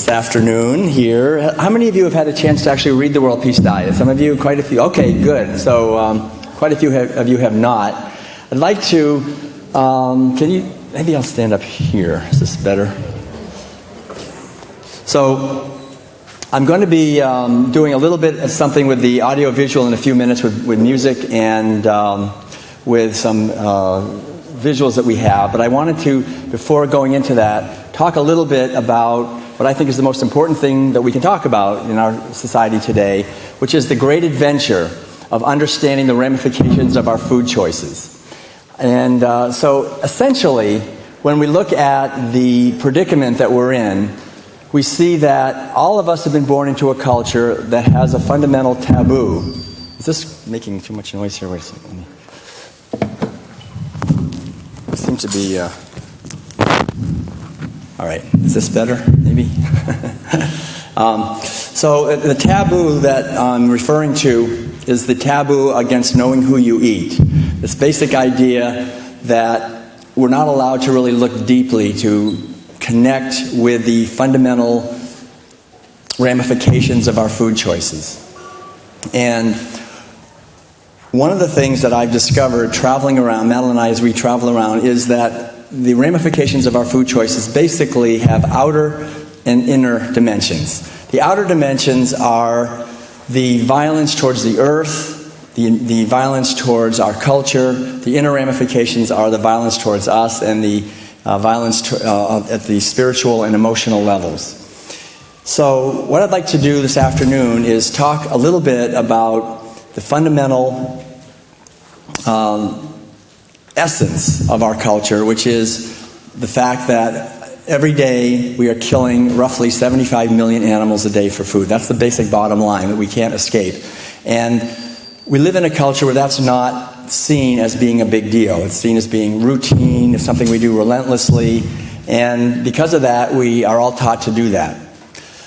this afternoon here. How many of you have had a chance to actually read the World Peace Diet? Some of you, quite a few. Okay, good. So quite a few of you have not. I'd like to, maybe I'll stand up here. Is this better? So I'm going to be doing a little bit of something with the audio-visual in a few minutes with music and with some visuals that we have. But I wanted to, before going into that, talk a little bit about what I think is the most important thing that we can talk about in our society today, which is the great adventure of understanding the ramifications of our food choices. And so essentially, when we look at the predicament that we're in, we see that all of us have been born into a culture that has a fundamental taboo. Is this making too much noise here? Wait a second. It seems to be... All right, is this better, maybe? So the taboo that I'm referring to is the taboo against knowing who you eat. This basic idea that we're not allowed to really look deeply to connect with the fundamental ramifications of our food choices. And one of the things that I've discovered traveling around, Madeline and I as we travel around, is that the ramifications of our food choices basically have outer and inner dimensions. The outer dimensions are the violence towards the earth, the violence towards our culture. The inner ramifications are the violence towards us and the violence at the spiritual and emotional levels. So what I'd like to do this afternoon is talk a little bit about the fundamental essence of our culture, which is the fact that every day we are killing roughly 75 million animals a day for food. That's the basic bottom line that we can't escape. And we live in a culture where that's not seen as being a big deal. It's seen as being routine, it's something we do relentlessly, and because of that, we are all taught to do that.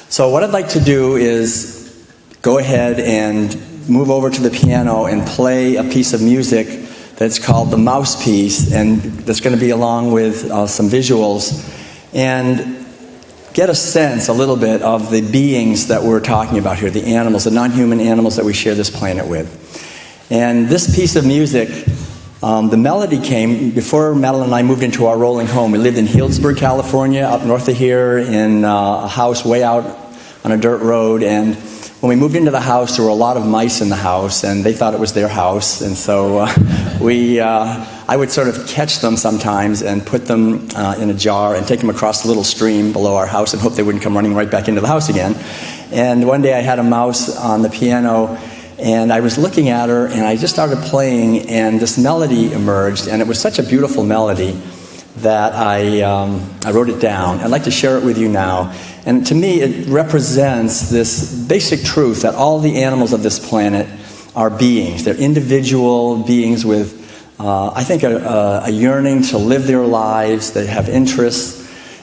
So what I'd like to do is go ahead and move over to the piano and play a piece of music that's called The Mousepiece, and that's going to be along with some visuals, and get a sense a little bit of the beings that we're talking about here, the animals, the non-human animals that we share this planet with. And this piece of music, the melody came before Madeline and I moved into our rolling home. We lived in Healdsburg, California, up north of here, in a house way out on a dirt road, and when we moved into the house, there were a lot of mice in the house, and they thought it was their house, and so I would sort of catch them sometimes and put them in a jar and take them across the little stream below our house and hope they wouldn't come running right back into the house again. And one day I had a mouse on the piano, and I was looking at her, and I just started playing, and this melody emerged, and it was such a beautiful melody that I wrote it down. I'd like to share it with you now. And to me, it represents this basic truth that all the animals of this planet are beings. They're individual beings with, I think, a yearning to live their lives. They have interests.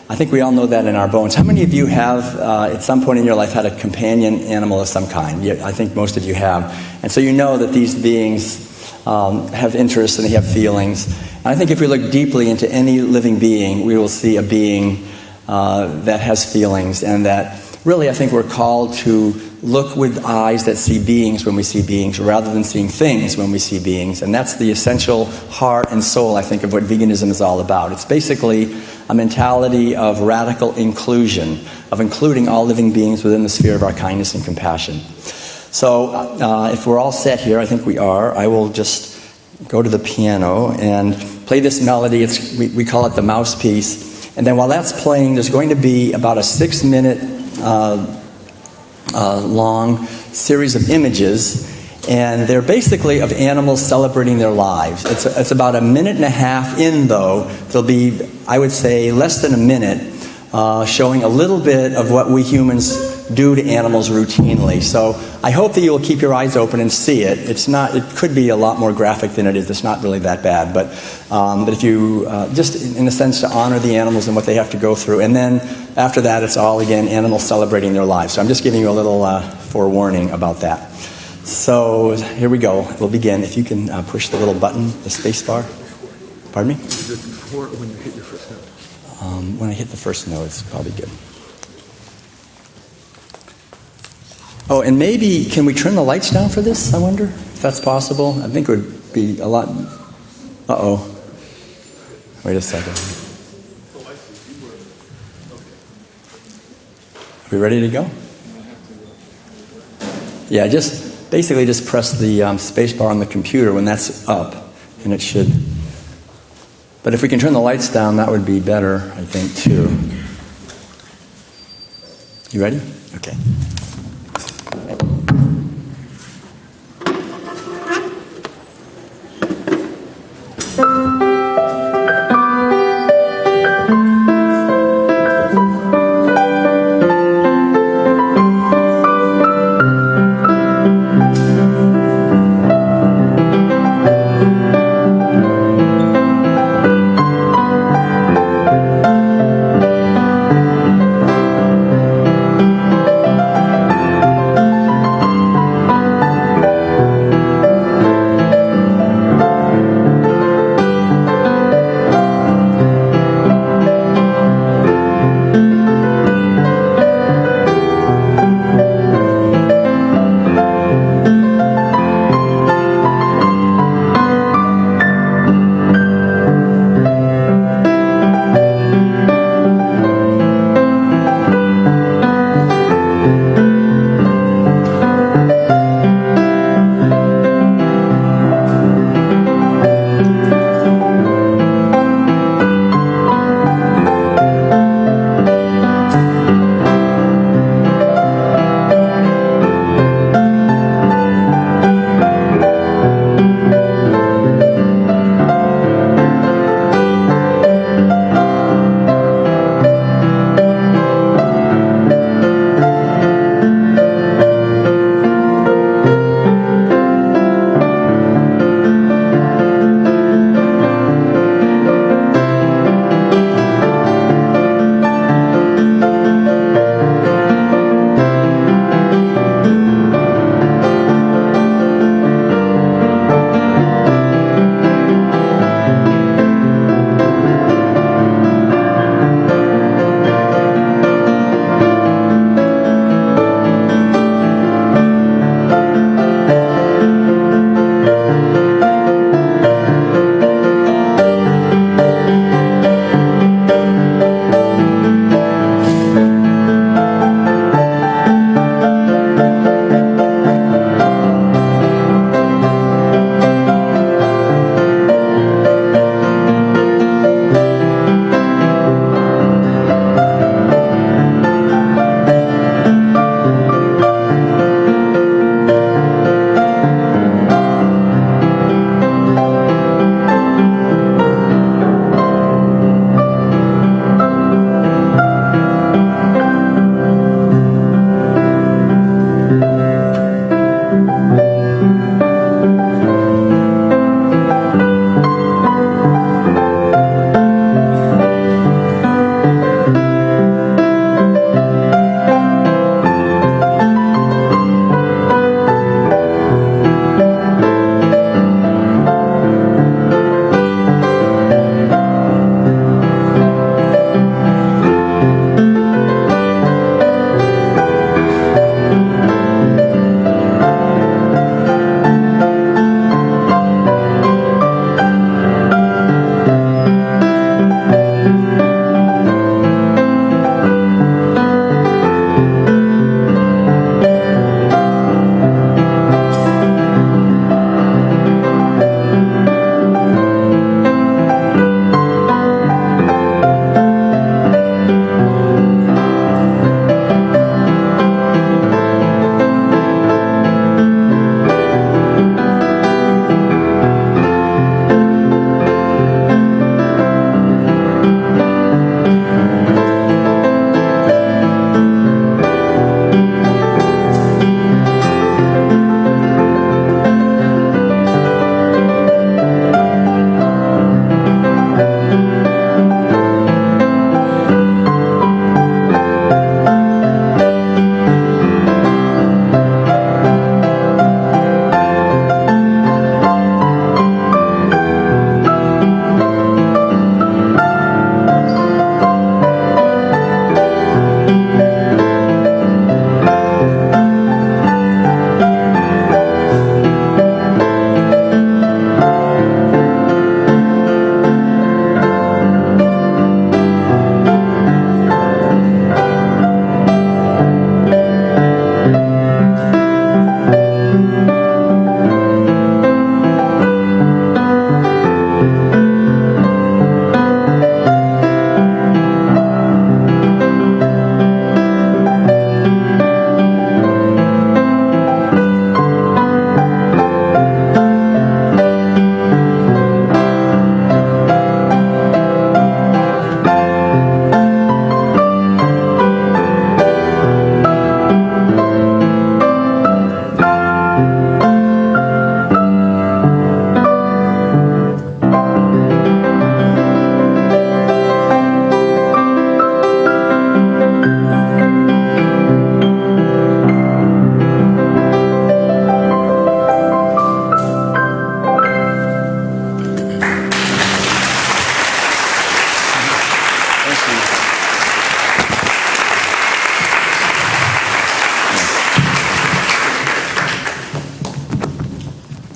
I think we all know that in our bones. How many of you have, at some point in your life, had a companion animal of some kind? Yeah, I think most of you have. And so you know that these beings have interests and they have feelings. And I think if we look deeply into any living being, we will see a being that has feelings, and that really I think we're called to look with eyes that see beings when we see beings, rather than seeing things when we see beings. And that's the essential heart and soul, I think, of what veganism is all about. It's basically a mentality of radical inclusion, of including all living beings within the sphere of our kindness and compassion. So if we're all set here, I think we are, I will just go to the piano and play this melody. We call it the Mousepiece. And then while that's playing, there's going to be about a 6-minute long series of images, and they're basically of animals celebrating their lives. It's about a minute and a half in, though. There'll be, I would say, less than a minute, showing a little bit of what we humans do to animals routinely. So I hope that you'll keep your eyes open and see it. It could be a lot more graphic than it is. It's not really that bad. But if you, just in a sense, to honor the animals and what they have to go through. And then after that, it's all, again, animals celebrating their lives. So I'm just giving you a little forewarning about that. So here we go. We'll begin. If you can push the little button, the space bar. Pardon me? Is it before or when you hit your first note? When I hit the first note, it's probably good. Oh, and maybe, can we turn the lights down for this, I wonder, if that's possible? I think it would be a lot... Uh-oh. Wait a second. Are we ready to go? Yeah, basically just press the space bar on the computer when that's up, and it should... But if we can turn the lights down, that would be better, I think, too. You ready? Okay.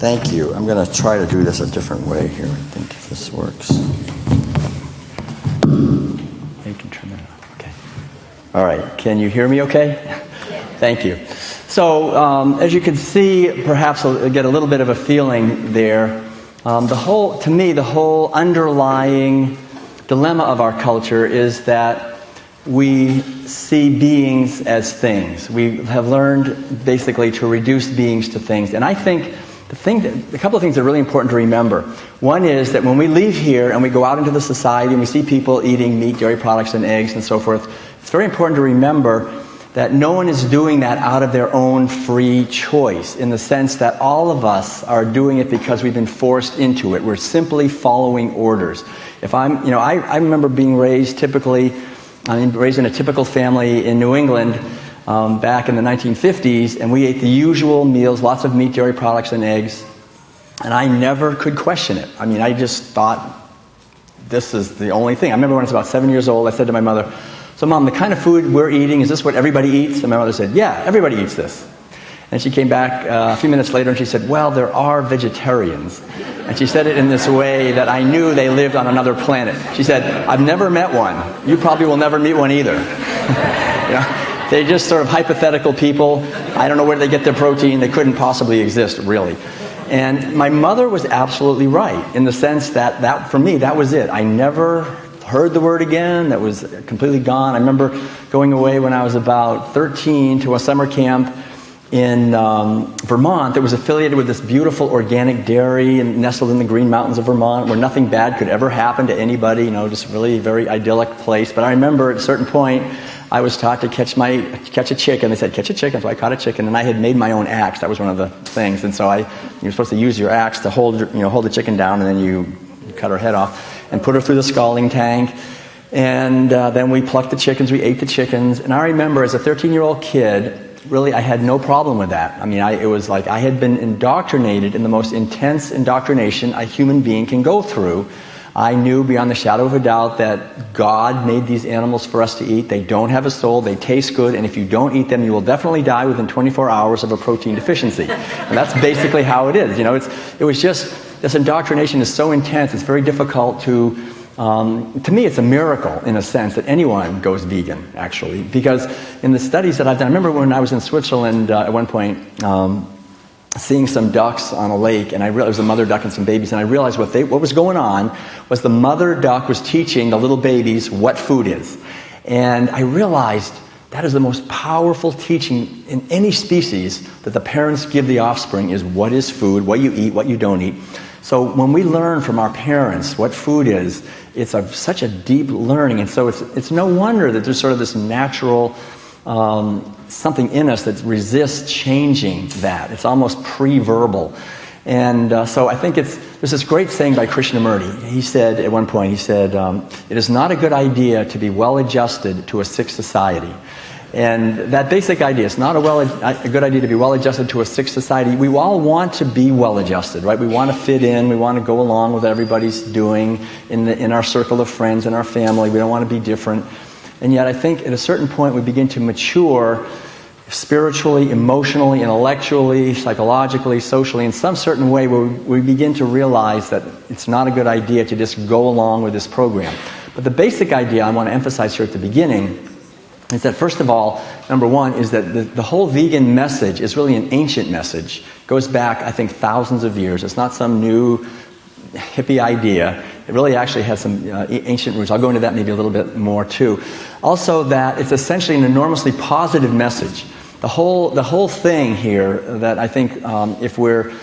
Thank you. I'm going to try to do this a different way here. I think if this works. You can turn that on. Okay. All right. Can you hear me okay? Thank you. So, as you can see, perhaps I'll get a little bit of a feeling there. To me, the whole underlying dilemma of our culture is that we see beings as things. We have learned basically to reduce beings to things. And I think a couple of things that are really important to remember. One is that when we leave here and we go out into the society and we see people eating meat, dairy products, and eggs and so forth, it's very important to remember that no one is doing that out of their own free choice, in the sense that all of us are doing it because we've been forced into it. We're simply following orders. I remember being raised raised in a typical family in New England back in the 1950s, and we ate the usual meals, lots of meat, dairy products, and eggs, and I never could question it. I just thought this is the only thing. I remember when I was about 7 years old, I said to my mother, "So Mom, the kind of food we're eating, is this what everybody eats?" And my mother said, "Yeah, everybody eats this." And she came back a few minutes later and she said, "Well, there are vegetarians." And she said it in this way that I knew they lived on another planet. She said, "I've never met one. You probably will never meet one either." They're just sort of hypothetical people. I don't know where they get their protein. They couldn't possibly exist, really. And my mother was absolutely right, in the sense that for me, that was it. I never heard the word again. That was completely gone. I remember going away when I was about 13 to a summer camp in Vermont that was affiliated with this beautiful organic dairy and nestled in the Green Mountains of Vermont, where nothing bad could ever happen to anybody, just really a very idyllic place. But I remember at a certain point, I was taught to catch a chicken. They said, "Catch a chicken," so I caught a chicken, and I had made my own axe. That was one of the things. And so you're supposed to use your axe to hold the chicken down, and then you cut her head off and put her through the scalding tank. And then we plucked the chickens, we ate the chickens. And I remember as a 13-year-old kid, really, I had no problem with that. It was like I had been indoctrinated in the most intense indoctrination a human being can go through. I knew beyond the shadow of a doubt that God made these animals for us to eat. They don't have a soul, they taste good, and if you don't eat them, you will definitely die within 24 hours of a protein deficiency. And that's basically how it is. It was just, this indoctrination is so intense, it's very difficult to me, it's a miracle, in a sense, that anyone goes vegan, actually. Because in the studies that I've done, I remember when I was in Switzerland at one point, seeing some ducks on a lake, and I realized it was a mother duck and some babies, and I realized what was going on was the mother duck was teaching the little babies what food is. And I realized that is the most powerful teaching in any species, that the parents give the offspring, is what is food, what you eat, what you don't eat. So when we learn from our parents what food is, it's such a deep learning, and so it's no wonder that there's sort of this natural something in us that resists changing that. It's almost pre-verbal. And so I think there's this great saying by Krishnamurti. He said at one point, it is not a good idea to be well-adjusted to a sick society. And that basic idea, it's not a good idea to be well-adjusted to a sick society. We all want to be well-adjusted, right? We want to fit in. We want to go along with what everybody's doing in our circle of friends, in our family. We don't want to be different. And yet I think at a certain point we begin to mature spiritually, emotionally, intellectually, psychologically, socially, in some certain way where we begin to realize that it's not a good idea to just go along with this program. But the basic idea I want to emphasize here at the beginning is that, first of all, number one, is that the whole vegan message is really an ancient message. It goes back, I think, thousands of years. It's not some new hippie idea. It really actually has some ancient roots. I'll go into that maybe a little bit more too. Also, that it's essentially an enormously positive message. The whole thing here that I think if we're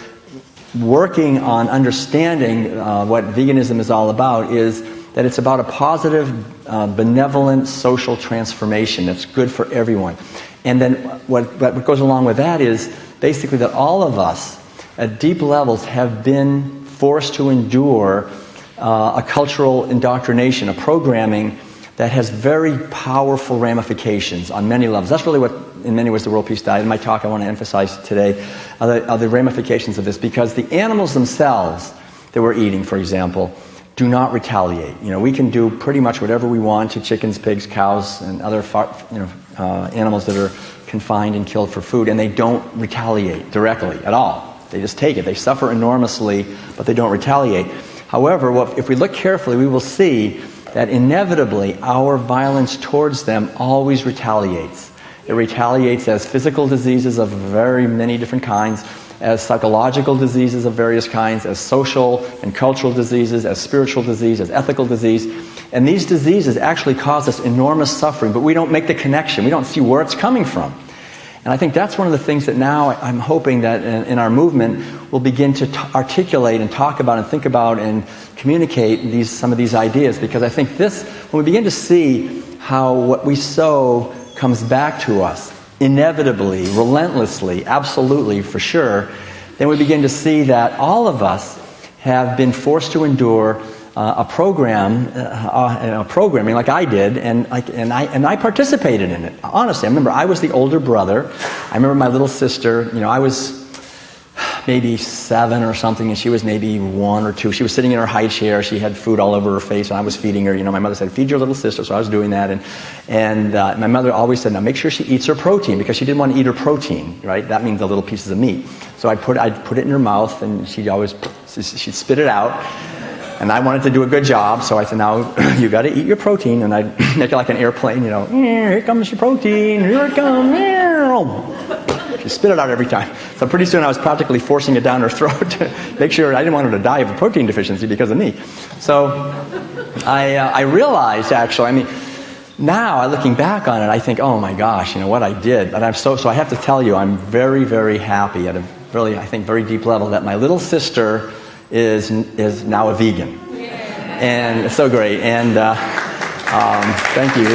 working on understanding what veganism is all about is that it's about a positive, benevolent social transformation that's good for everyone. And then what goes along with that is basically that all of us at deep levels have been forced to endure a cultural indoctrination, a programming that has very powerful ramifications on many levels. That's really what, in many ways, the World Peace Diet, in my talk I want to emphasize today, are the ramifications of this, because the animals themselves that we're eating, for example, do not retaliate. We can do pretty much whatever we want to chickens, pigs, cows, and other animals that are confined and killed for food, and they don't retaliate directly at all. They just take it. They suffer enormously, but they don't retaliate. However, if we look carefully, we will see that inevitably our violence towards them always retaliates. It retaliates as physical diseases of very many different kinds, as psychological diseases of various kinds, as social and cultural diseases, as spiritual disease, as ethical disease. And these diseases actually cause us enormous suffering, but we don't make the connection. We don't see where it's coming from. And I think that's one of the things that now I'm hoping that in our movement we'll begin to articulate and talk about and think about and communicate some of these ideas, because I think when we begin to see how what we sow comes back to us, inevitably, relentlessly, absolutely, for sure, then we begin to see that all of us have been forced to endure programming like I did, and I participated in it. Honestly, I remember I was the older brother. I remember my little sister. I was maybe 7 or something, and she was maybe 1 or 2. She was sitting in her high chair. She had food all over her face, and I was feeding her. My mother said, "Feed your little sister," so I was doing that. And my mother always said, "Now make sure she eats her protein," because she didn't want to eat her protein, right? That means the little pieces of meat. So I'd put it in her mouth, and she'd spit it out. And I wanted to do a good job, so I said, "Now you got to eat your protein." And I'd make it like an airplane, "Here comes your protein, here it comes." She spit it out every time. So pretty soon I was practically forcing it down her throat to make sure I didn't want her to die of a protein deficiency because of me. So I realized, actually, now looking back on it, I think, oh my gosh, what I did. And so I have to tell you, I'm very, very happy at a really, I think, very deep level that my little sister is now a vegan. And it's so great. And thank you.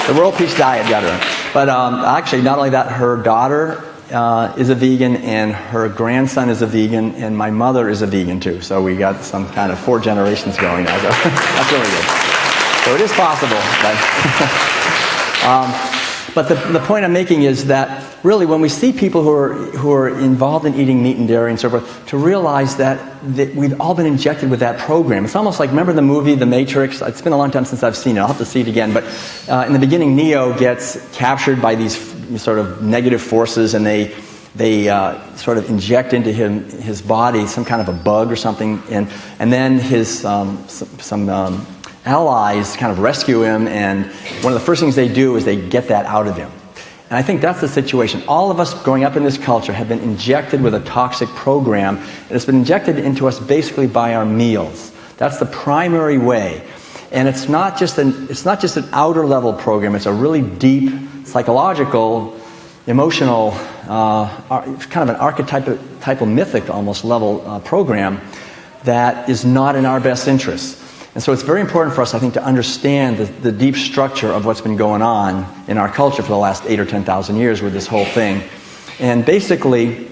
The World Peace Diet got her. But actually, not only that, her daughter is a vegan, and her grandson is a vegan, and my mother is a vegan too. So we got some kind of 4 generations going now. So that's really good. So it is possible. But the point I'm making is that really when we see people who are involved in eating meat and dairy and so forth, to realize that we've all been injected with that program. It's almost like, remember the movie The Matrix? It's been a long time since I've seen it. I'll have to see it again. But in the beginning, Neo gets captured by these sort of negative forces, and they sort of inject into his body some kind of a bug or something, and then his allies kind of rescue him, and one of the first things they do is they get that out of him. And I think that's the situation. All of us growing up in this culture have been injected with a toxic program, and it's been injected into us basically by our meals. That's the primary way. And it's not just an outer level program, it's a really deep psychological, emotional, kind of an archetypal mythic almost level program that is not in our best interest. And so it's very important for us, I think, to understand the deep structure of what's been going on in our culture for the last 8,000 or 10,000 years with this whole thing. And basically,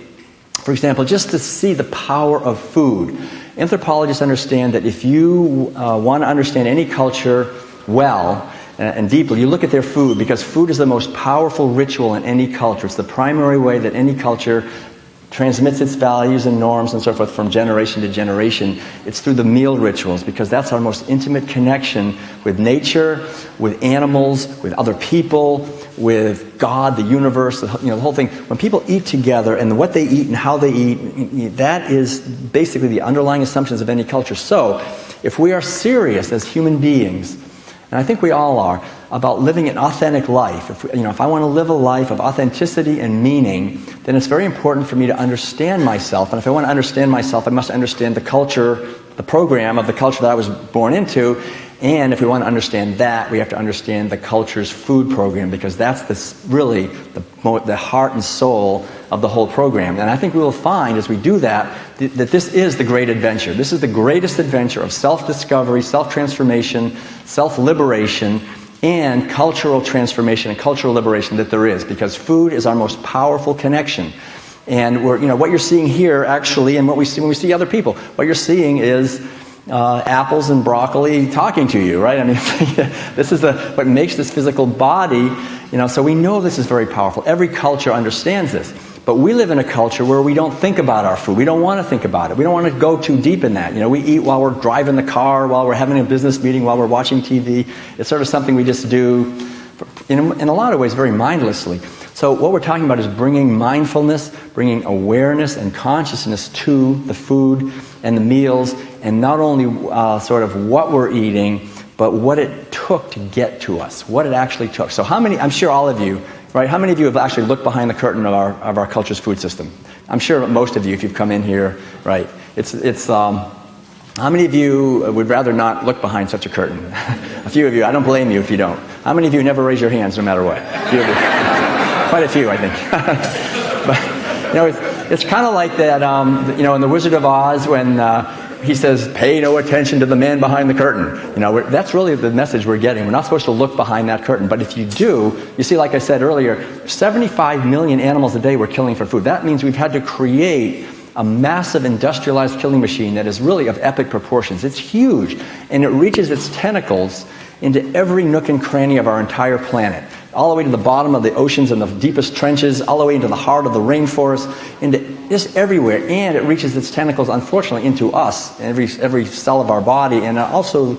for example, just to see the power of food. Anthropologists understand that if you want to understand any culture well and deeply, you look at their food, because food is the most powerful ritual in any culture. It's the primary way that any culture transmits its values and norms and so forth from generation to generation. It's through the meal rituals, because that's our most intimate connection with nature, with animals, with other people, with God, the universe, the whole thing. When people eat together, and what they eat and how they eat, that is basically the underlying assumptions of any culture. So, if we are serious as human beings, and I think we all are, about living an authentic life, if I want to live a life of authenticity and meaning, then it's very important for me to understand myself. And if I want to understand myself, I must understand the culture, the program of the culture that I was born into. And if we want to understand that, we have to understand the culture's food program, because that's really the heart and soul of the whole program. And I think we will find as we do that this is the great adventure. This is the greatest adventure of self-discovery, self-transformation, self-liberation, and cultural transformation and cultural liberation that there is, because food is our most powerful connection. And what you're seeing here actually, and what we see when we see other people, what you're seeing is apples and broccoli talking to you, right? This is what makes this physical body, so we know this is very powerful. Every culture understands this. But we live in a culture where we don't think about our food. We don't want to think about it. We don't want to go too deep in that. We eat while we're driving the car, while we're having a business meeting, while we're watching TV. It's sort of something we just do, in a lot of ways, very mindlessly. So what we're talking about is bringing mindfulness, bringing awareness and consciousness to the food and the meals, and not only sort of what we're eating, but what it took to get to us, what it actually took. So how many, I'm sure all of you, right, how many of you have actually looked behind the curtain of our culture's food system? I'm sure most of you, if you've come in here, right, how many of you would rather not look behind such a curtain? A few of you. I don't blame you if you don't. How many of you never raise your hands no matter what? A few of you. Quite a few, I think. But, it's kind of like that, in The Wizard of Oz when he says, pay no attention to the man behind the curtain. That's really the message we're getting. We're not supposed to look behind that curtain. But if you do, you see, like I said earlier, 75 million animals a day we're killing for food. That means we've had to create a massive industrialized killing machine that is really of epic proportions. It's huge, and it reaches its tentacles into every nook and cranny of our entire planet, all the way to the bottom of the oceans and the deepest trenches, all the way into the heart of the rainforest, into just everywhere. And it reaches its tentacles, unfortunately, into us, every cell of our body, and also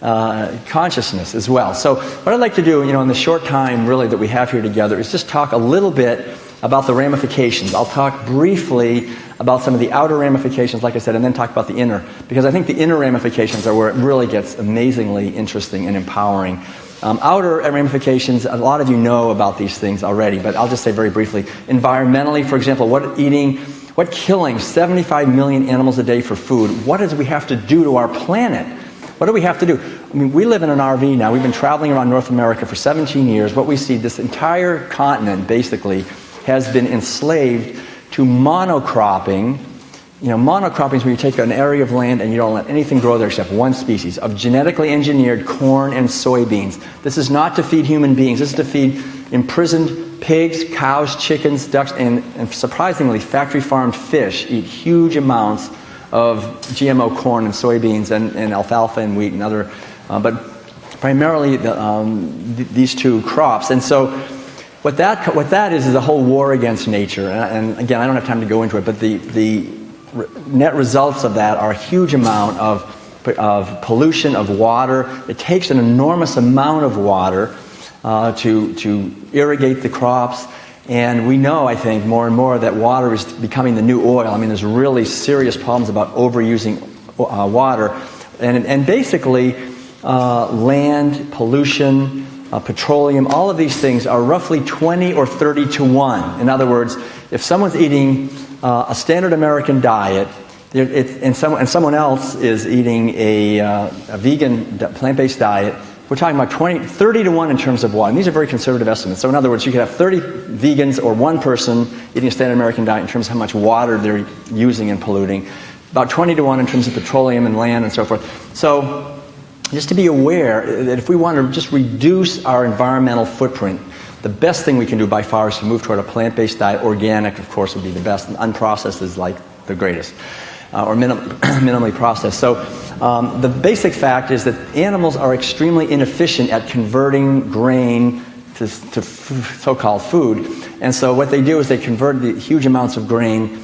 consciousness as well. So what I'd like to do, in the short time really that we have here together, is just talk a little bit about the ramifications. I'll talk briefly about some of the outer ramifications, like I said, and then talk about the inner, because I think the inner ramifications are where it really gets amazingly interesting and empowering. Outer ramifications, a lot of you know about these things already, but I'll just say very briefly. Environmentally, for example, what killing 75 million animals a day for food, what does we have to do to our planet? What do we have to do? I mean, we live in an RV now. We've been traveling around North America for 17 years. What we see, this entire continent basically has been enslaved to monocropping. Monocropping is where you take an area of land and you don't let anything grow there except one species of genetically engineered corn and soybeans. This is not to feed human beings. This is to feed imprisoned pigs, cows, chickens, ducks, and surprisingly, factory farmed fish eat huge amounts of GMO corn and soybeans and alfalfa and wheat and other, but primarily these two crops. And so what that is a whole war against nature. And again, I don't have time to go into it, but the net results of that are a huge amount of pollution of water. It takes an enormous amount of water to irrigate the crops. And we know, I think, more and more that water is becoming the new oil. I mean, there's really serious problems about overusing water. And basically, land, pollution, petroleum, all of these things are roughly 20 or 30 to 1. In other words, if someone's eating a standard American diet, and someone else is eating a vegan, plant-based diet, we're talking about 30 to 1 in terms of water. And these are very conservative estimates. So in other words, you could have 30 vegans or one person eating a standard American diet in terms of how much water they're using and polluting. About 20 to 1 in terms of petroleum and land and so forth. So just to be aware that if we want to just reduce our environmental footprint, the best thing we can do by far is to move toward a plant-based diet. Organic, of course, would be the best. And unprocessed is like the greatest, or minimally processed. So the basic fact is that animals are extremely inefficient at converting grain to so-called food. And so what they do is they convert the huge amounts of grain,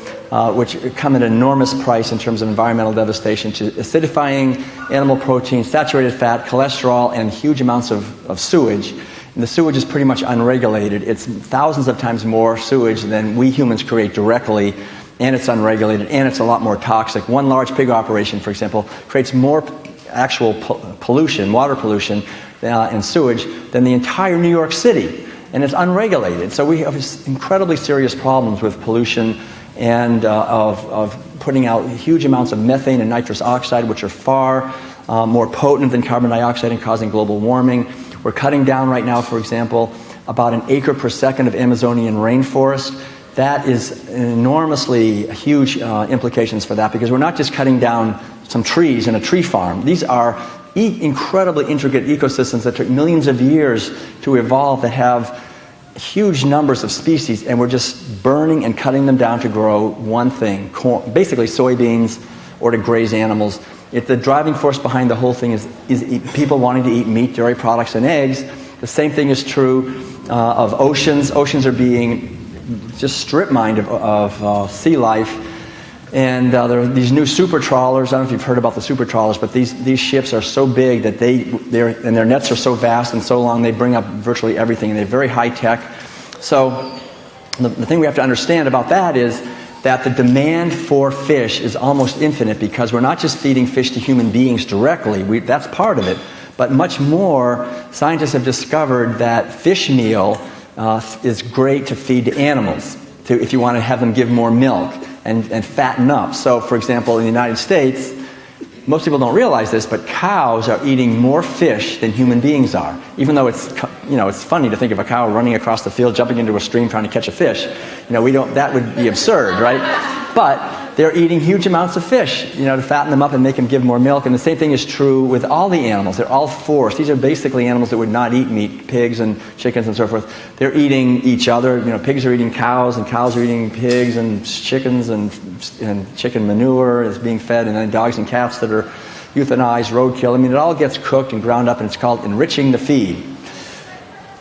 which come at an enormous price in terms of environmental devastation, to acidifying animal protein, saturated fat, cholesterol, and huge amounts of sewage. And the sewage is pretty much unregulated. It's thousands of times more sewage than we humans create directly, and it's unregulated, and it's a lot more toxic. One large pig operation, for example, creates more actual pollution, water pollution, and sewage than the entire New York City, and it's unregulated. So we have incredibly serious problems with pollution and of putting out huge amounts of methane and nitrous oxide, which are far more potent than carbon dioxide and causing global warming. We're cutting down right now, for example, about an acre per second of Amazonian rainforest. That is enormously huge implications for that, because we're not just cutting down some trees in a tree farm. These are incredibly intricate ecosystems that took millions of years to evolve, that have huge numbers of species, and we're just burning and cutting them down to grow one thing, corn, basically soybeans, or to graze animals. If the driving force behind the whole thing is people wanting to eat meat, dairy products, and eggs, the same thing is true of oceans. Oceans are being just strip mined of sea life. And there are these new super trawlers. I don't know if you've heard about the super trawlers, but these ships are so big that their nets are so vast and so long, they bring up virtually everything, and they're very high tech. So the thing we have to understand about that is that the demand for fish is almost infinite, because we're not just feeding fish to human beings directly. That's part of it. But much more, scientists have discovered that fish meal is great to feed to animals, if you want to have them give more milk and fatten up. So, for example, in the United States, most people don't realize this, but cows are eating more fish than human beings are. Even though it's funny to think of a cow running across the field, jumping into a stream, trying to catch a fish. That would be absurd, right? But they're eating huge amounts of fish, to fatten them up and make them give more milk. And the same thing is true with all the animals. They're all forced. These are basically animals that would not eat meat, pigs and chickens and so forth. They're eating each other. Pigs are eating cows, and cows are eating pigs, and chickens and chicken manure is being fed, and then dogs and cats that are euthanized, roadkill. It all gets cooked and ground up, and it's called enriching the feed.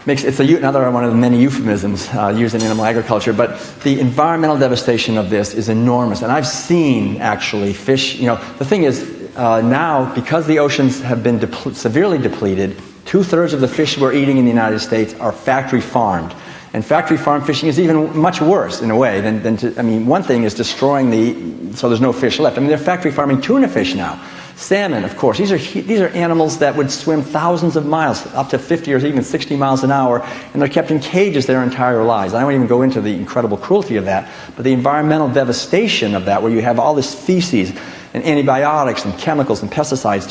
It's another one of the many euphemisms used in animal agriculture, but the environmental devastation of this is enormous. And I've seen, actually, fish, the thing is, now, because the oceans have been severely depleted, 2/3 of the fish we're eating in the United States are factory farmed. And factory farm fishing is even much worse, in a way, one thing is destroying so there's no fish left. They're factory farming tuna fish now. Salmon, of course. These are animals that would swim thousands of miles, up to 50 or even 60 miles an hour, and they're kept in cages their entire lives. I won't even go into the incredible cruelty of that, but the environmental devastation of that, where you have all this feces and antibiotics and chemicals and pesticides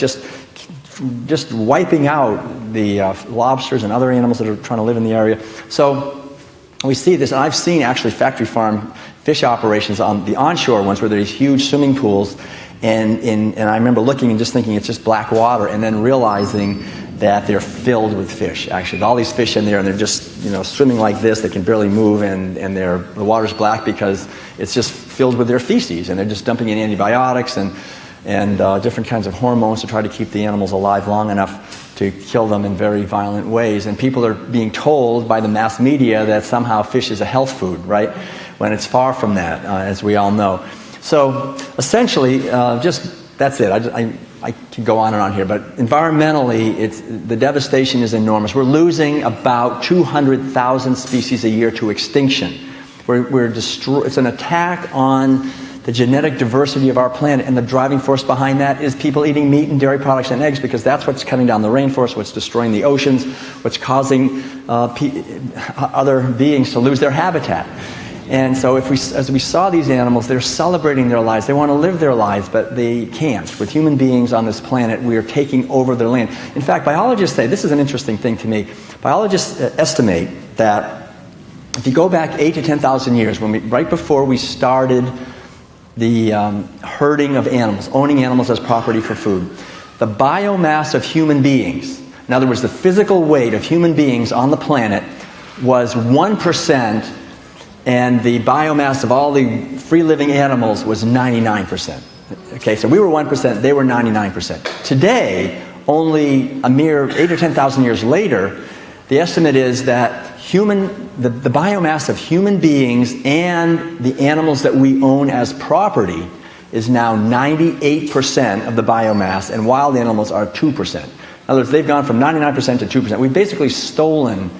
just wiping out the lobsters and other animals that are trying to live in the area. So we see this, and I've seen actually factory farm fish operations on the onshore ones, where there are these huge swimming pools. And I remember looking and just thinking it's just black water, and then realizing that they're filled with fish. Actually, all these fish in there, and they're just swimming like this. They can barely move, and the water's black because it's just filled with their feces, and they're just dumping in antibiotics and different kinds of hormones to try to keep the animals alive long enough to kill them in very violent ways. And people are being told by the mass media that somehow fish is a health food, right? When it's far from that, as we all know. So essentially, that's it. I can go on and on here, but environmentally, the devastation is enormous. We're losing about 200,000 species a year to extinction. It's an attack on the genetic diversity of our planet, and the driving force behind that is people eating meat and dairy products and eggs, because that's what's cutting down the rainforest, what's destroying the oceans, what's causing other beings to lose their habitat. And so as we saw these animals, they're celebrating their lives. They want to live their lives, but they can't. With human beings on this planet, we are taking over their land. In fact, biologists say, this is an interesting thing to me, biologists estimate that if you go back 8,000 to 10,000 years, right before we started the herding of animals, owning animals as property for food, the biomass of human beings, in other words, the physical weight of human beings on the planet, was 1%, and the biomass of all the free-living animals was 99%. Okay, so we were 1%, they were 99%. Today, only a mere 8,000 or 10,000 years later, the estimate is that the biomass of human beings and the animals that we own as property is now 98% of the biomass, and wild animals are 2%. In other words, they've gone from 99% to 2%. We've basically stolen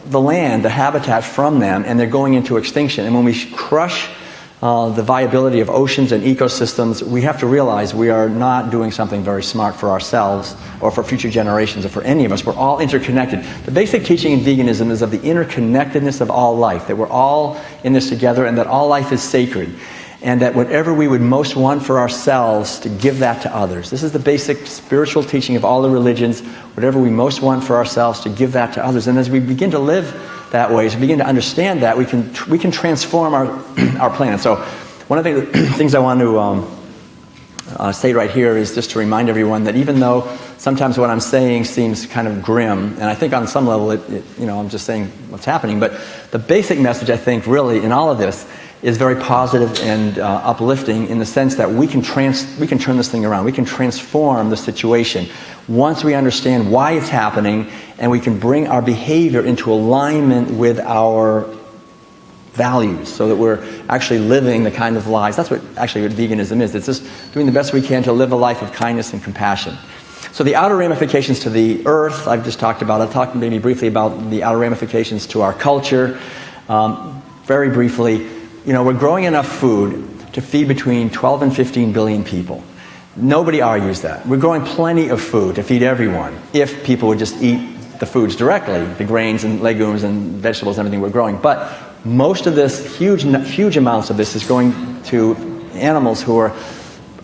the land, the habitat from them, and they're going into extinction. And when we crush the viability of oceans and ecosystems, we have to realize we are not doing something very smart for ourselves or for future generations or for any of us. We're all interconnected. The basic teaching in veganism is of the interconnectedness of all life, that we're all in this together, and that all life is sacred, and that whatever we would most want for ourselves, to give that to others. This is the basic spiritual teaching of all the religions. Whatever we most want for ourselves, to give that to others. And as we begin to live that way, as we begin to understand that, we can transform our planet. So one of the things I want to say right here is just to remind everyone that even though sometimes what I'm saying seems kind of grim, and I think on some level I'm just saying what's happening, but the basic message, I think, really in all of this is very positive and uplifting, in the sense that we can turn this thing around. We can transform the situation once we understand why it's happening, and we can bring our behavior into alignment with our values, so that we're actually living the kind of lives. That's what veganism is. It's just doing the best we can to live a life of kindness and compassion. So the outer ramifications to the earth, I've just talked about. I'll talk maybe briefly about the outer ramifications to our culture. Very briefly, we're growing enough food to feed between 12 and 15 billion people. Nobody argues that. We're growing plenty of food to feed everyone if people would just eat the foods directly, the grains and legumes and vegetables and everything we're growing. But most of this, huge amounts of this is going to animals who are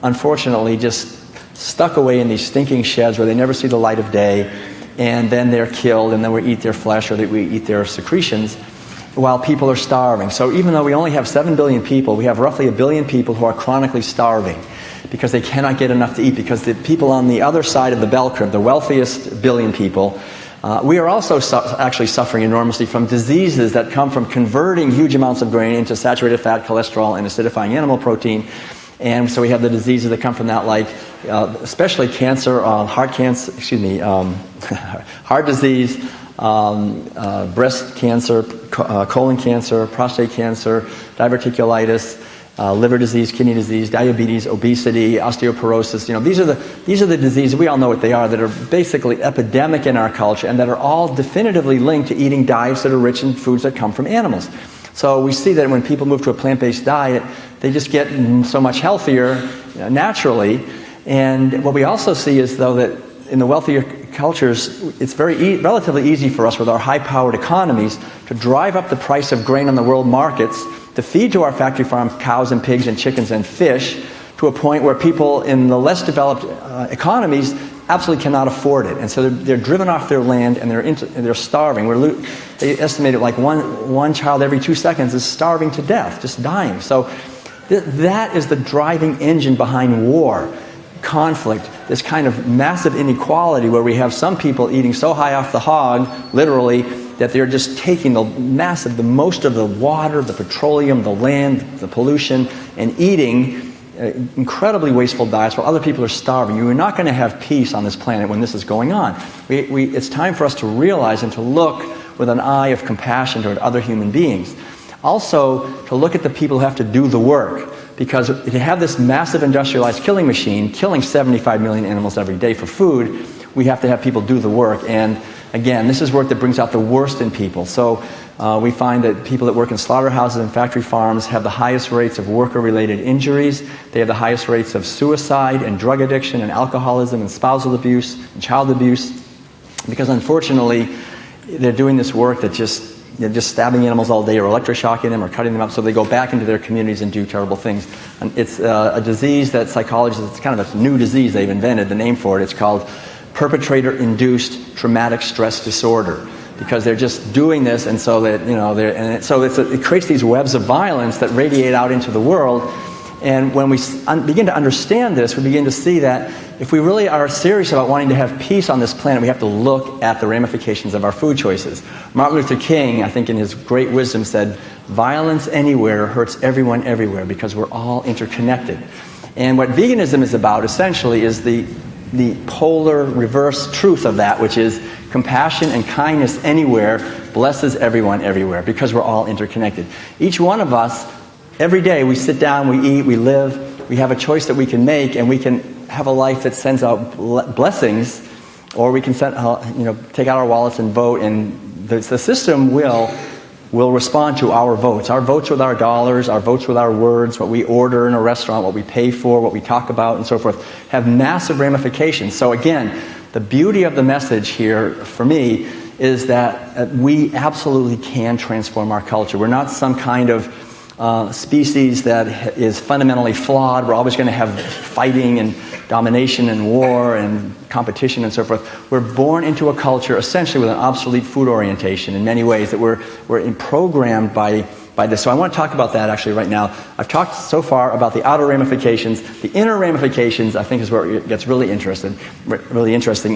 unfortunately just stuck away in these stinking sheds where they never see the light of day, and then they're killed, and then we eat their flesh or we eat their secretions while people are starving. So even though we only have 7 billion people, we have roughly 1 billion people who are chronically starving because they cannot get enough to eat, because the people on the other side of the bell curve, the wealthiest billion people, we are also actually suffering enormously from diseases that come from converting huge amounts of grain into saturated fat, cholesterol, and acidifying animal protein. And so we have the diseases that come from that, like especially cancer, heart disease, breast cancer, colon cancer, prostate cancer, diverticulitis, liver disease, kidney disease, diabetes, obesity, osteoporosis. These are the diseases, we all know what they are, that are basically epidemic in our culture and that are all definitively linked to eating diets that are rich in foods that come from animals. So we see that when people move to a plant-based diet, they just get so much healthier naturally. And what we also see is, though, that in the wealthier cultures, it's relatively easy for us with our high-powered economies to drive up the price of grain on the world markets to feed to our factory farm cows and pigs and chickens and fish to a point where people in the less developed economies absolutely cannot afford it. And so they're driven off their land and they're starving. They estimate it like one child every 2 seconds is starving to death, just dying. So that is the driving engine behind war, conflict, this kind of massive inequality where we have some people eating so high off the hog, literally, that they're just taking the most of the water, the petroleum, the land, the pollution, and eating incredibly wasteful diets while other people are starving. You are not going to have peace on this planet when this is going on. It's time for us to realize and to look with an eye of compassion toward other human beings. Also, to look at the people who have to do the work. Because to have this massive industrialized killing machine, killing 75 million animals every day for food, we have to have people do the work. And again, this is work that brings out the worst in people. So we find that people that work in slaughterhouses and factory farms have the highest rates of worker-related injuries. They have the highest rates of suicide and drug addiction and alcoholism and spousal abuse and child abuse. Because unfortunately, they're doing this work that they're just stabbing animals all day or electroshocking them or cutting them up, so they go back into their communities and do terrible things. And it's a disease that psychologists, it's kind of a new disease they've invented, the name for it. It's called perpetrator-induced traumatic stress disorder, because they're just doing this, and so that it creates these webs of violence that radiate out into the world. And when we begin to understand this, we begin to see that if we really are serious about wanting to have peace on this planet, we have to look at the ramifications of our food choices. Martin Luther King, I think in his great wisdom, said, "Violence anywhere hurts everyone everywhere because we're all interconnected." And what veganism is about, essentially, is the polar reverse truth of that, which is compassion and kindness anywhere blesses everyone everywhere because we're all interconnected. Each one of us, every day we sit down, we eat, we live, we have a choice that we can make, and we can have a life that sends out blessings, or we can take out our wallets and vote, and the system will respond to our votes. Our votes with our dollars, our votes with our words, what we order in a restaurant, what we pay for, what we talk about, and so forth, have massive ramifications. So again, the beauty of the message here, for me, is that we absolutely can transform our culture. We're not some kind of species that is fundamentally flawed. We're always going to have fighting and domination and war and competition and so forth. We're born into a culture essentially with an obsolete food orientation in many ways, that we're programmed by this. So I want to talk about that actually right now. I've talked so far about the outer ramifications. The inner ramifications, I think, is where it gets really interesting.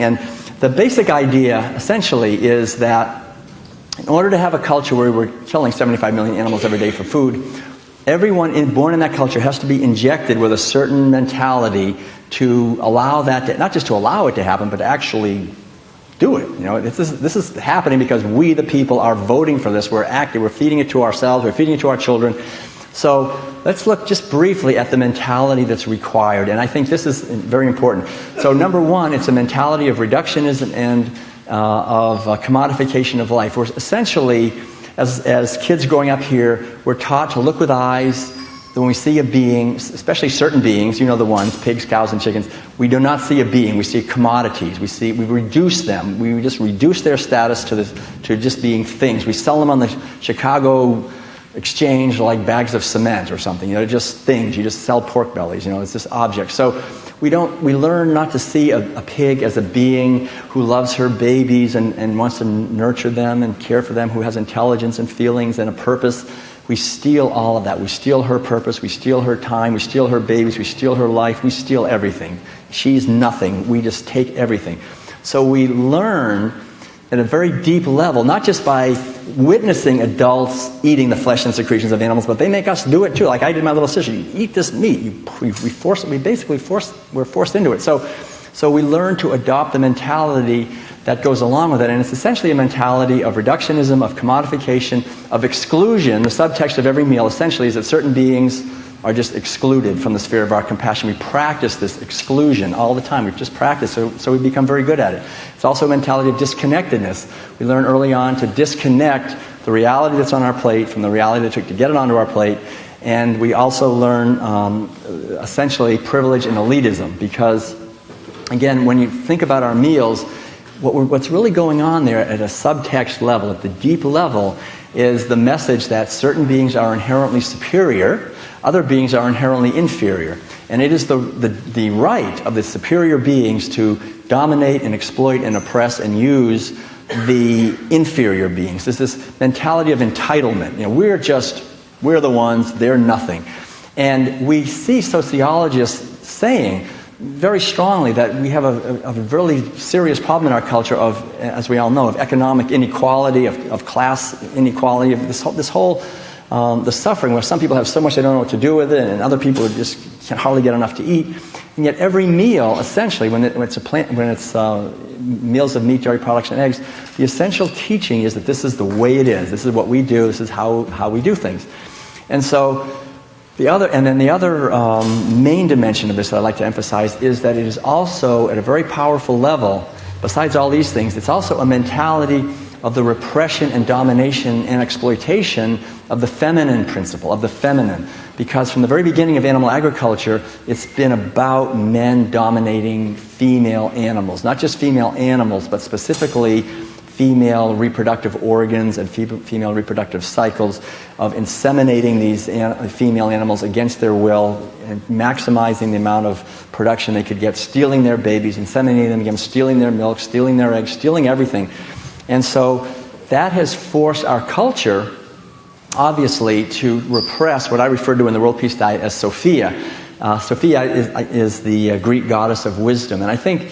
And the basic idea essentially is that in order to have a culture where we're killing 75 million animals every day for food, everyone born in that culture has to be injected with a certain mentality to allow that, not just to allow it to happen, but to actually do it. This is happening because we, the people, are voting for this. We're active. We're feeding it to ourselves. We're feeding it to our children. So let's look just briefly at the mentality that's required, and I think this is very important. So number one, it's a mentality of reductionism and of commodification of life. We're essentially, as kids growing up here, we're taught to look with eyes. When we see a being, especially certain beings, you know the ones, pigs, cows, and chickens, we do not see a being. We see commodities. We reduce them. We just reduce their status to just being things. We sell them on the Chicago exchange like bags of cement or something. They're just things. You just sell pork bellies. It's just objects. So we learn not to see a pig as a being who loves her babies and wants to nurture them and care for them, who has intelligence and feelings and a purpose. We steal all of that. We steal her purpose. We steal her time. We steal her babies. We steal her life. We steal everything. She's nothing. We just take everything. So we learn at a very deep level, not just by witnessing adults eating the flesh and secretions of animals, but they make us do it too. Like I did my little sister. You eat this meat. We're forced into it. So we learn to adopt the mentality that goes along with it, and it's essentially a mentality of reductionism, of commodification, of exclusion. The subtext of every meal essentially is that certain beings are just excluded from the sphere of our compassion. We practice this exclusion all the time. We've just practiced, so we become very good at it. It's also a mentality of disconnectedness. We learn early on to disconnect the reality that's on our plate from the reality that took to get it onto our plate, and we also learn essentially privilege and elitism, because, again, when you think about our meals, what's really going on there at a subtext level, at the deep level, is the message that certain beings are inherently superior, other beings are inherently inferior. And it is the right of the superior beings to dominate and exploit and oppress and use the inferior beings. There's this mentality of entitlement. We're the ones, they're nothing. And we see sociologists saying very strongly that we have a really serious problem in our culture of, as we all know, of economic inequality, of class inequality, of this whole the suffering where some people have so much they don't know what to do with it, and other people just can hardly get enough to eat. And yet every meal, essentially, when it's meals of meat, dairy products, and eggs, the essential teaching is that this is the way it is. This is what we do. This is how we do things. And so the other main dimension of this that I'd like to emphasize is that it is also, at a very powerful level, besides all these things, it's also a mentality of the repression and domination and exploitation of the feminine principle, of the feminine. Because from the very beginning of animal agriculture, it's been about men dominating female animals. Not just female animals, but specifically female reproductive organs and female reproductive cycles, of inseminating these female animals against their will and maximizing the amount of production they could get, stealing their babies, inseminating them again, stealing their milk, stealing their eggs, stealing everything. And so that has forced our culture, obviously, to repress what I refer to in the World Peace Diet as Sophia. Sophia is the Greek goddess of wisdom. And I think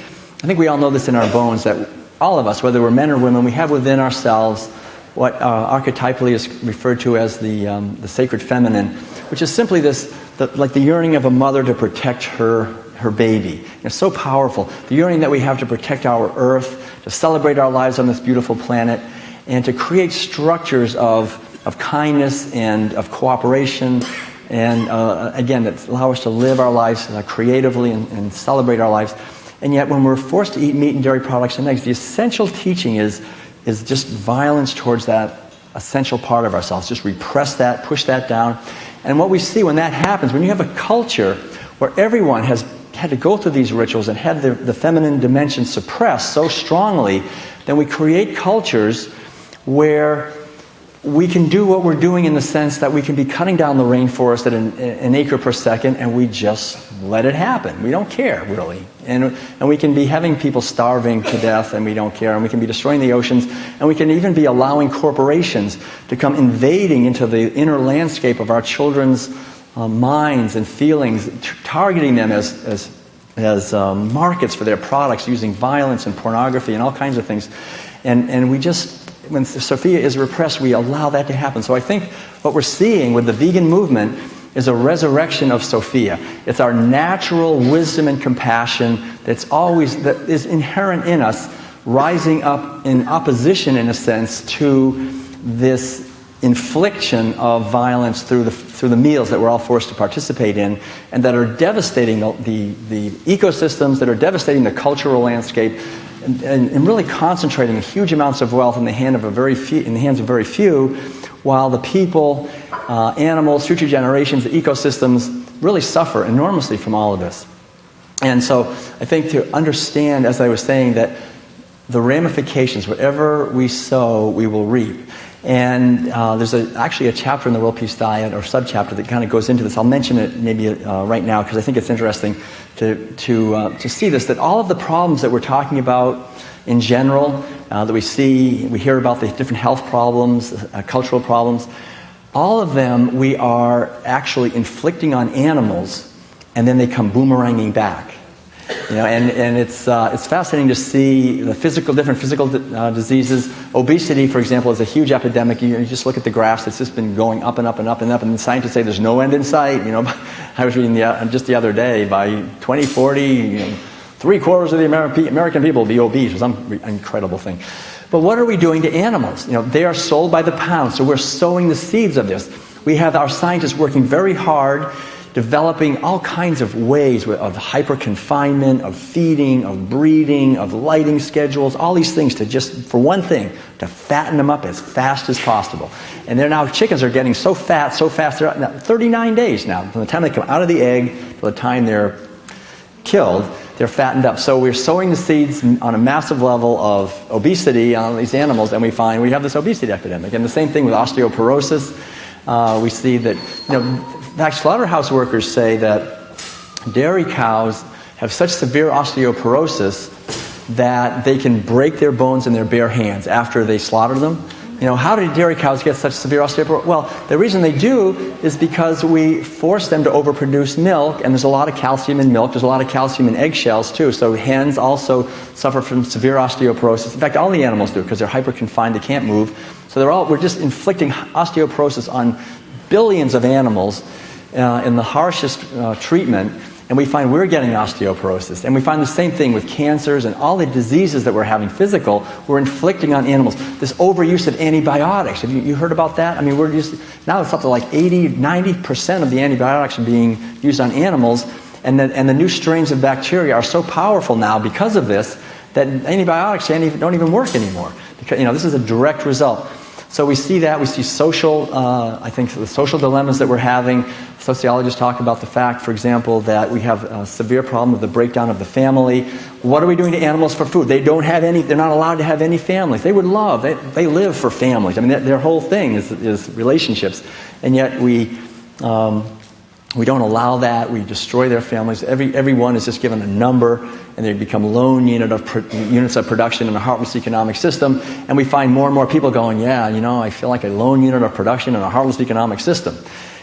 we all know this in our bones, that all of us, whether we're men or women, we have within ourselves what archetypally is referred to as the sacred feminine, which is simply like the yearning of a mother to protect her baby. It's so powerful. The yearning that we have to protect our earth, to celebrate our lives on this beautiful planet, and to create structures of kindness and of cooperation, and again, that allow us to live our lives creatively and celebrate our lives. And yet when we're forced to eat meat and dairy products and eggs, the essential teaching is just violence towards that essential part of ourselves. Just repress that, push that down. And what we see when that happens, when you have a culture where everyone has had to go through these rituals and had the feminine dimension suppressed so strongly, then we create cultures where we can do what we're doing in the sense that we can be cutting down the rainforest at an acre per second, and we just let it happen. We don't care, really. And we can be having people starving to death, and we don't care. And we can be destroying the oceans, and we can even be allowing corporations to come invading into the inner landscape of our children's minds and feelings, targeting them as markets for their products, using violence and pornography and all kinds of things. And we just, when Sophia is repressed, we allow that to happen. So I think what we're seeing with the vegan movement is a resurrection of Sophia. It's our natural wisdom and compassion that is inherent in us, rising up in opposition, in a sense, to this infliction of violence through the meals that we're all forced to participate in, and that are devastating the ecosystems, that are devastating the cultural landscape, and really concentrating huge amounts of wealth in the hands of very few, while the people, animals, future generations, the ecosystems really suffer enormously from all of this. And so I think to understand, as I was saying, that the ramifications, whatever we sow, we will reap. And there's actually a chapter in the World Peace Diet, or sub-chapter, that kind of goes into this. I'll mention it maybe right now, because I think it's interesting to see this, that all of the problems that we're talking about in general, that we hear about the different health problems, cultural problems, all of them we are actually inflicting on animals, and then they come boomeranging back. And it's fascinating to see the different physical diseases. Obesity, for example, is a huge epidemic. You just look at the graphs; it's just been going up and up and up and up. And the scientists say there's no end in sight. I was reading just the other day, by 2040, 3/4 of the American people will be obese, or some incredible thing. But what are we doing to animals? They are sold by the pound, so we're sowing the seeds of this. We have our scientists working very hard, developing all kinds of ways of hyper-confinement, of feeding, of breeding, of lighting schedules, all these things to just, for one thing, to fatten them up as fast as possible. And chickens are getting so fast, they're 39 days now, from the time they come out of the egg to the time they're killed, they're fattened up. So we're sowing the seeds on a massive level of obesity on these animals, and we find we have this obesity epidemic. And the same thing with osteoporosis. We see that, in fact, slaughterhouse workers say that dairy cows have such severe osteoporosis that they can break their bones in their bare hands after they slaughter them. How do dairy cows get such severe osteoporosis? Well, the reason they do is because we force them to overproduce milk, and there's a lot of calcium in milk. There's a lot of calcium in eggshells, too. So hens also suffer from severe osteoporosis. In fact, all the animals do, because they're hyper-confined, they can't move. So we're just inflicting osteoporosis on billions of animals in the harshest treatment, and we find we're getting osteoporosis. And we find the same thing with cancers and all the diseases that we're having physical, we're inflicting on animals. This overuse of antibiotics, have you heard about that? Now it's up to like 80-90% of the antibiotics are being used on animals, and the new strains of bacteria are so powerful now because of this that antibiotics don't even work anymore. Because this is a direct result. So we see that. We see I think the social dilemmas that we're having. Sociologists talk about the fact, for example, that we have a severe problem with the breakdown of the family. What are we doing to animals for food? They're not allowed to have any families. They would love, they live for families. Their whole thing is relationships. And yet we don't allow that. We destroy their families. Everyone is just given a number, and they become lone units of production in a heartless economic system. And we find more and more people going, I feel like a lone unit of production in a heartless economic system.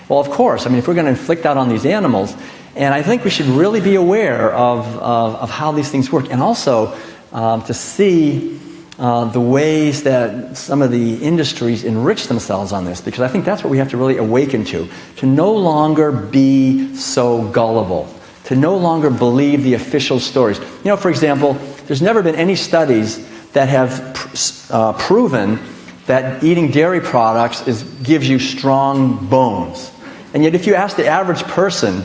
Well, of course, if we're going to inflict that on these animals, and I think we should really be aware of how these things work, and also to see the ways that some of the industries enrich themselves on this, because I think that's what we have to really awaken to no longer be so gullible, to no longer believe the official stories. For example, there's never been any studies that have proven that eating dairy products gives you strong bones. And yet if you ask the average person,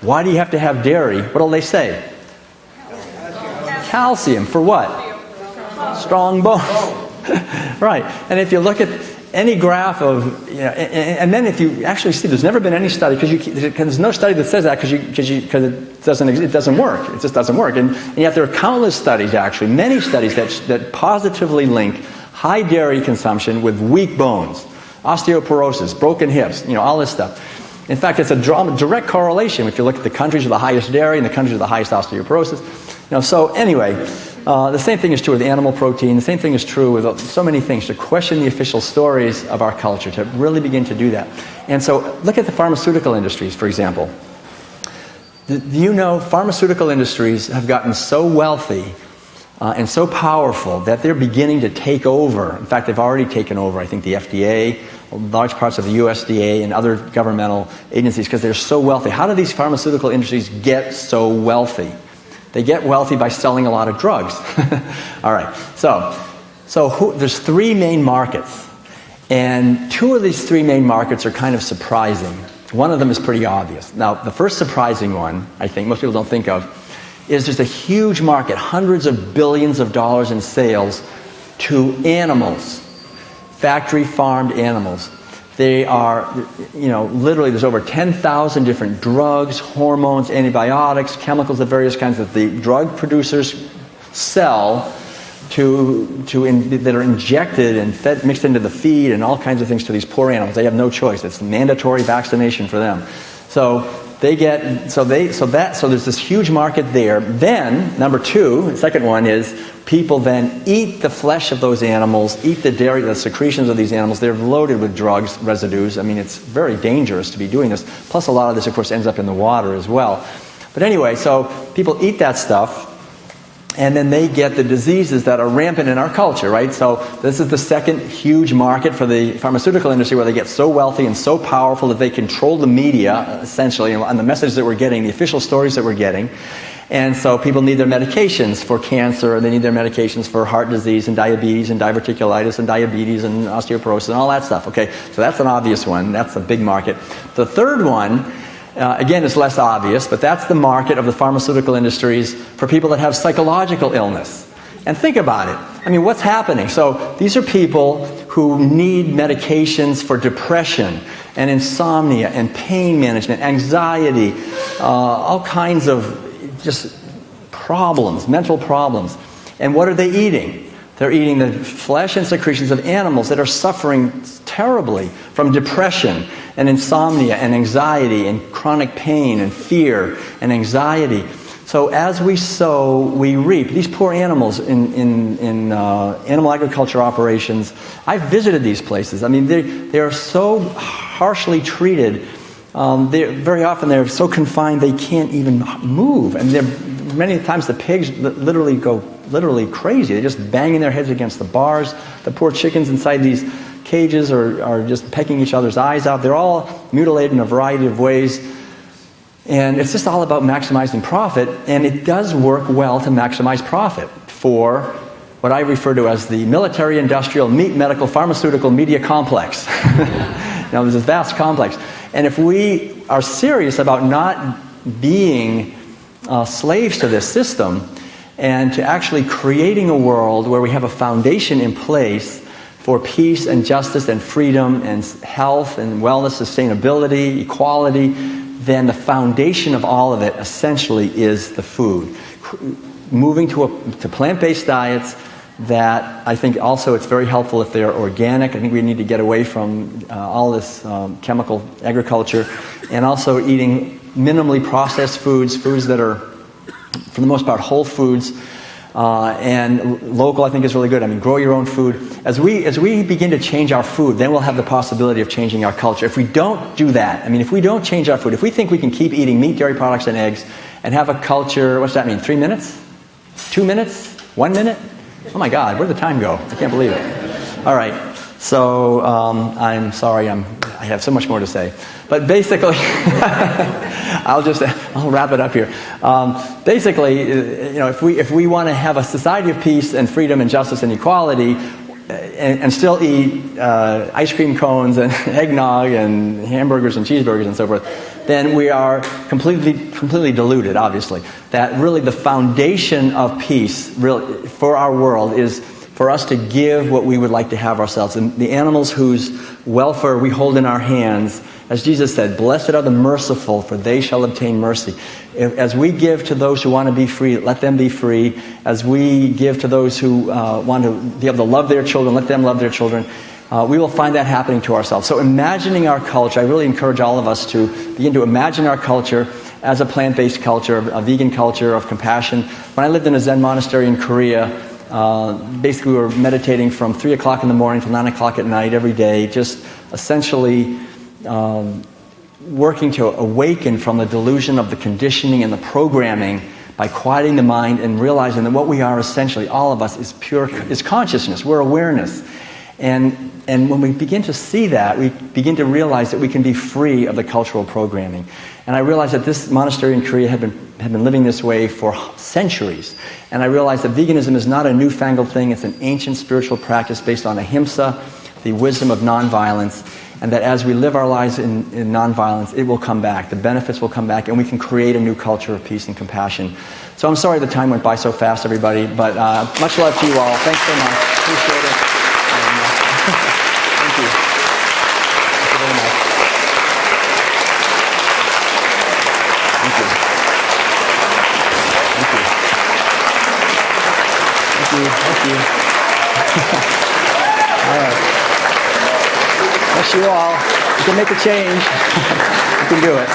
why do you have to have dairy? What will they say? Calcium. For what? Strong bones. Right. And if you look at any graph of, and then if you actually see, there's never been any study, because there's no study that says that, because it doesn't work. It just doesn't work. And yet there are countless studies, actually, many studies that positively link high dairy consumption with weak bones, osteoporosis, broken hips, all this stuff. In fact, it's a direct correlation if you look at the countries with the highest dairy and the countries with the highest osteoporosis. So anyway, the same thing is true with animal protein. The same thing is true with so many things. To question the official stories of our culture, to really begin to do that. And so look at the pharmaceutical industries, for example. Pharmaceutical industries have gotten so wealthy and so powerful that they're beginning to take over. In fact, they've already taken over, I think, the FDA, large parts of the USDA, and other governmental agencies, because they're so wealthy. How do these pharmaceutical industries get so wealthy? They get wealthy by selling a lot of drugs. All right. So there's three main markets. And two of these three main markets are kind of surprising. One of them is pretty obvious. Now, the first surprising one, I think most people don't think of, is there's a huge market, hundreds of billions of dollars in sales to animals, factory farmed animals. They are, literally there's over 10,000 different drugs, hormones, antibiotics, chemicals of various kinds that the drug producers sell that are injected and mixed into the feed and all kinds of things to these poor animals. They have no choice. It's mandatory vaccination for them. So there's this huge market there. Then, number two, the second one is people then eat the flesh of those animals, eat the dairy, the secretions of these animals. They're loaded with drugs, residues. I mean, it's very dangerous to be doing this. Plus, a lot of this, of course, ends up in the water as well. But anyway, so people eat that stuff, and then they get the diseases that are rampant in our culture, right? So this is the second huge market for the pharmaceutical industry, where they get so wealthy and so powerful that they control the media, essentially, and the messages that we're getting, the official stories that we're getting. And so people need their medications for cancer, and they need their medications for heart disease and diabetes and diverticulitis and diabetes and osteoporosis and all that stuff. Okay, so that's an obvious one. That's a big market. The third one, again, is less obvious, but that's the market of the pharmaceutical industries for people that have psychological illness. And think about it. I mean, what's happening? So these are people who need medications for depression and insomnia and pain management, anxiety, all kinds of just problems, mental problems. And what are they eating? They're eating the flesh and secretions of animals that are suffering terribly from depression and insomnia and anxiety and chronic pain and fear and anxiety. So as we sow, we reap. These poor animals in animal agriculture operations, I've visited these places. I mean, they are so harshly treated. Very often they're so confined they can't even move. And many times the pigs literally go crazy. They're just banging their heads against the bars. The poor chickens inside these cages are just pecking each other's eyes out. They're all mutilated in a variety of ways. And it's just all about maximizing profit. And it does work well to maximize profit for what I refer to as the military, industrial, meat, medical, pharmaceutical, media complex. Now, there's this vast complex. And if we are serious about not being slaves to this system, and to actually creating a world where we have a foundation in place for peace and justice and freedom and health and wellness, sustainability, equality, then the foundation of all of it essentially is the food. Moving to plant-based diets that I think also it's very helpful if they're organic. I think we need to get away from all this chemical agriculture, and also eating minimally processed foods that are, for the most part, whole foods, and local, I think, is really good. I mean, grow your own food. As we begin to change our food, then we'll have the possibility of changing our culture. If we don't do that, I mean, if we don't change our food, if we think we can keep eating meat, dairy products, and eggs, and have a culture, what's that mean, 3 minutes? 2 minutes? 1 minute? Oh my God, where'd the time go? I can't believe it. All right, so I'm sorry, I have so much more to say. But basically, I'll wrap it up here. Basically, if we want to have a society of peace and freedom and justice and equality, and still eat ice cream cones and eggnog and hamburgers and cheeseburgers and so forth, then we are completely deluded, obviously. That really the foundation of peace really, for our world is for us to give what we would like to have ourselves. And the animals whose welfare we hold in our hands, as Jesus said, blessed are the merciful, for they shall obtain mercy. As we give to those who want to be free, let them be free. As we give to those who want to be able to love their children, let them love their children. We will find that happening to ourselves. So imagining our culture, I really encourage all of us to begin to imagine our culture as a plant-based culture, a vegan culture of compassion. When I lived in a Zen monastery in Korea, basically we were meditating from 3 o'clock in the morning till 9 o'clock at night every day, just essentially working to awaken from the delusion of the conditioning and the programming by quieting the mind and realizing that what we are essentially, all of us, is consciousness. We're awareness. And when we begin to see that, we begin to realize that we can be free of the cultural programming. And I realized that this monastery in Korea had been living this way for centuries. And I realized that veganism is not a newfangled thing. It's an ancient spiritual practice based on ahimsa, the wisdom of nonviolence, and that as we live our lives in nonviolence, it will come back. The benefits will come back, and we can create a new culture of peace and compassion. So I'm sorry the time went by so fast, everybody, but much love to you all. Thanks so much. Appreciate it. Thank you. Thank you very much. Thank you. Thank you. Thank you. Thank you. All right. Bless you all. You can make a change. You can do it.